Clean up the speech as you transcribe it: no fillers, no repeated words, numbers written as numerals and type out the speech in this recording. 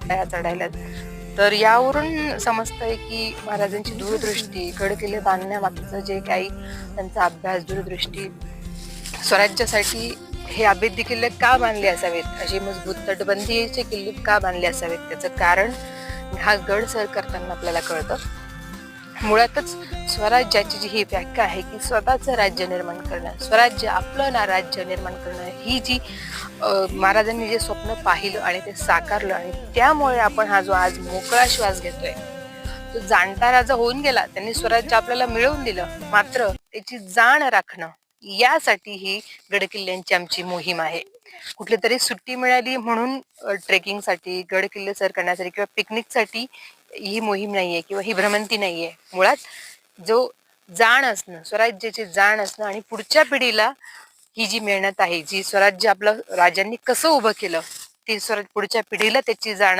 पाया चढायला. तर यावरून समजतंय की महाराजांची दूरदृष्टी, गड-किल्ले बांधण्यामागचं जे काही त्यांचा अभ्यास, दूरदृष्टी, स्वराज्यासाठी हे अभेद्य किल्ले का बांधले असावेत, अशी मजबूत तटबंदीचे किल्ले का बांधले असावेत, त्याचं कारण हा गड सर करताना आपल्याला कळतं. मुळातच स्वराज्याची जी ही व्याख्या आहे की स्वतःचं राज्य निर्माण करणं, स्वराज्य आपलं राज्य निर्माण करणं, ही जी महाराजांनी जे स्वप्न पाहिलं आणि ते साकारलं, आणि त्यामुळे आपण हा जो आज मोकळा श्वास घेतोय, तो जाणता राजा होऊन गेला, त्यांनी स्वराज्य आपल्याला मिळवून दिलं, मात्र त्याची जाण राखणं, यासाठी ही गडकिल्ल्यांची आमची मोहीम आहे. कुठली तरी सुट्टी मिळाली म्हणून ट्रेकिंगसाठी, गड किल्ले सर करण्यासाठी किंवा पिकनिकसाठी ही मोहीम नाहीये किंवा ही भ्रमंती नाहीये. मुळात जो जाण असणं, स्वराज्याची जाण असणं, आणि पुढच्या पिढीला ही जी मेहनत आहे, जी स्वराज्य आपलं राजांनी कसं उभं केलं, ती स्वराज्य पुढच्या पिढीला त्याची जाण